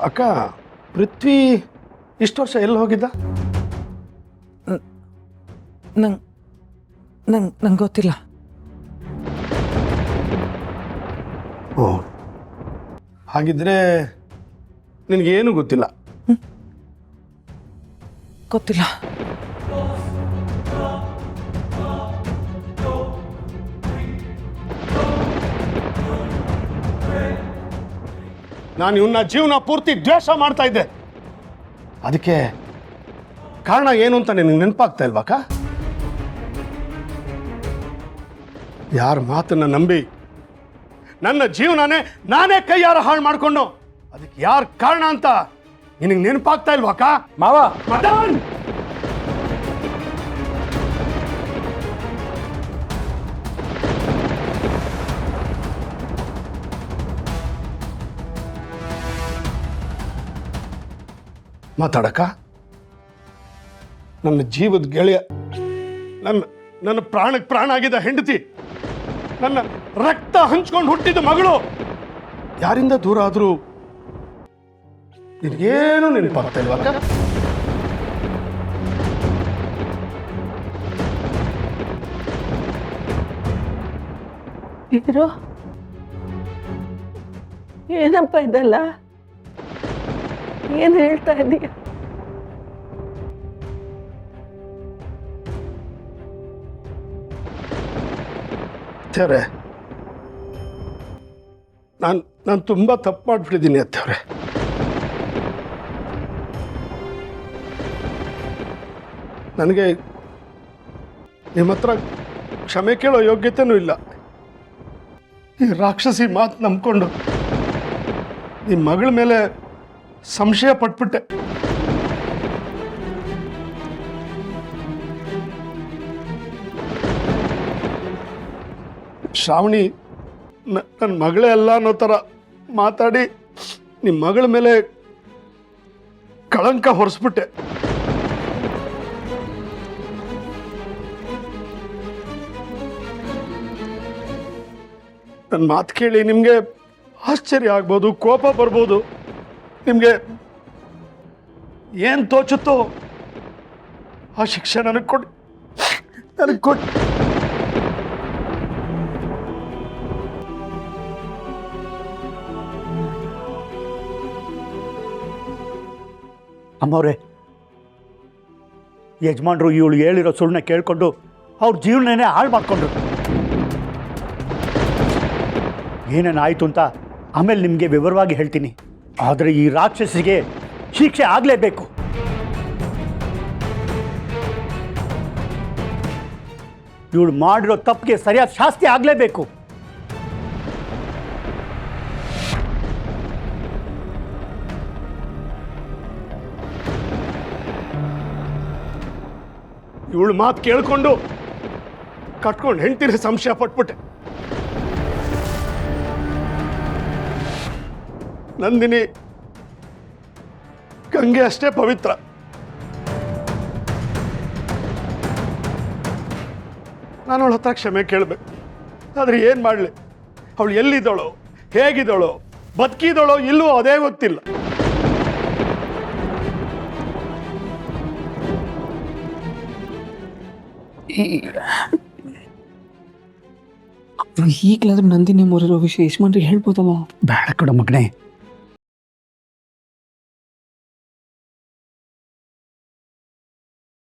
ಅಕ್ಕ, ಪೃಥ್ವಿ ಇಷ್ಟು ವರ್ಷ ಎಲ್ಲಿ ಹೋಗಿದ್ದ? ನಂಗೆ ಗೊತ್ತಿಲ್ಲ. ಓ, ಹಾಗಿದ್ರೆ ನಿನಗೇನು ಗೊತ್ತಿಲ್ಲ? ಗೊತ್ತಿಲ್ಲ. ನಾನು ಇವನ್ನ ಜೀವನ ಪೂರ್ತಿ ದ್ವೇಷ ಮಾಡ್ತಾ ಇದ್ದೆ. ಅದಕ್ಕೆ ಕಾರಣ ಏನು ಅಂತ ನಿನಗೆ ನೆನಪಾಗ್ತಾ ಇಲ್ವಾಕ? ಯಾರ ಮಾತನ್ನ ನಂಬಿ ನನ್ನ ಜೀವನನೇ ನಾನೇ ಕೈಯಾರ ಹಾಳು ಮಾಡ್ಕೊಂಡು ಅದಕ್ಕೆ ಯಾರು ಕಾರಣ ಅಂತ ನಿನಗೆ ನೆನಪಾಗ್ತಾ ಇಲ್ವಾಕ? ಮಾವ, ಮದನ್! ಮಾತಾಡಕ, ನನ್ನ ಜೀವದ ಗೆಳೆಯ, ನನ್ನ ಪ್ರಾಣಕ್ಕೆ ಪ್ರಾಣ ಆಗಿದ್ದ ಹೆಂಡತಿ, ನನ್ನ ರಕ್ತ ಹಂಚ್ಕೊಂಡು ಹುಟ್ಟಿದ ಮಗಳು ಯಾರಿಂದ ದೂರ ಆದ್ರೂ ನಿನಗೇನು ನೆನಪಾಗ್ತಾ ಇಲ್ವಾಕ? ಇದ್ರು ಏನಪ್ಪ ಇದಲ್ಲ? ಏನು ಹೇಳ್ತಾ ಇದ್ದೀಯ? ಅತ್ತವ್ರೆ, ನಾನು ತುಂಬಾ ತಪ್ಪು ಮಾಡ್ಬಿಟ್ಟಿದ್ದೀನಿ ಅತ್ತವ್ರೆ. ನನಗೆ ನಿಮ್ಮ ಹತ್ರ ಕ್ಷಮೆ ಕೇಳೋ ಯೋಗ್ಯತೆನೂ ಇಲ್ಲ. ಈ ರಾಕ್ಷಸಿ ಮಾತು ನಂಬ್ಕೊಂಡು ನಿಮ್ಮ ಮಗಳ ಮೇಲೆ ಸಂಶಯ ಪಟ್ಬಿಟ್ಟೆ. ಶ್ರಾವಣಿ ನನ್ನ ಮಗಳೇ ಅಲ್ಲ ಅನ್ನೋ ಥರ ಮಾತಾಡಿ ನಿಮ್ಮ ಮಗಳ ಮೇಲೆ ಕಳಂಕ ಹೊರಿಸ್ಬಿಟ್ಟೆ. ನನ್ನ ಮಾತು ಕೇಳಿ ನಿಮಗೆ ಆಶ್ಚರ್ಯ ಆಗ್ಬೋದು, ಕೋಪ ಬರ್ಬೋದು. ನಿಮಗೆ ಏನು ತೋಚುತ್ತೋ ಆ ಶಿಕ್ಷೆ ನನಗೆ ಕೊಡಿ. ಅಮ್ಮವ್ರೆ, ಯಜಮಾನ್ರು ಇವಳು ಹೇಳಿರೋ ಸುಳ್ಳನ್ನ ಕೇಳಿಕೊಂಡು ಅವ್ರ ಜೀವನನೇ ಹಾಳು ಮಾಡಿಕೊಂಡ್ರು. ಏನೇನಾಯಿತು ಅಂತ ಆಮೇಲೆ ನಿಮಗೆ ವಿವರವಾಗಿ ಹೇಳ್ತೀನಿ. ಆದರೆ ಈ ರಾಕ್ಷಸಿಗೆ ಶಿಕ್ಷೆ ಆಗಲೇಬೇಕು. ಇವಳು ಮಾಡಿರೋ ತಪ್ಪಿಗೆ ಸರಿಯಾದ ಶಾಸ್ತಿ ಆಗಲೇಬೇಕು. ಇವಳು ಮಾತು ಕೇಳಿಕೊಂಡು ಕಟ್ಕೊಂಡು ಹೆಂಡ್ತಿರ ಸಂಶಯ ಪಟ್ಬಿಟ್ಟೆ. ನಂದಿನಿ ಗಂಗೆ ಅಷ್ಟೇ ಪವಿತ್ರ. ನಾನು ಅವಳ ಹತ್ರ ಕ್ಷಮೆ ಕೇಳಬೇಕು. ಆದರೆ ಏನು ಮಾಡಲಿ? ಅವಳು ಎಲ್ಲಿದ್ದಾಳೋ, ಹೇಗಿದ್ದಾಳೋ, ಬದುಕಿದ್ದಾಳೋ ಇಲ್ಲವೋ ಅದೇ ಗೊತ್ತಿಲ್ಲ. ಈಗಲಾದ್ರೂ ನಂದಿನಿ ಮೂರಿರೋ ವಿಷಯ ಯಜಮಾನ್ರಿಗೆ ಹೇಳ್ಬೋದಲ್ಲ? ಬೇಡ ಕಡ ಮಗನೇ,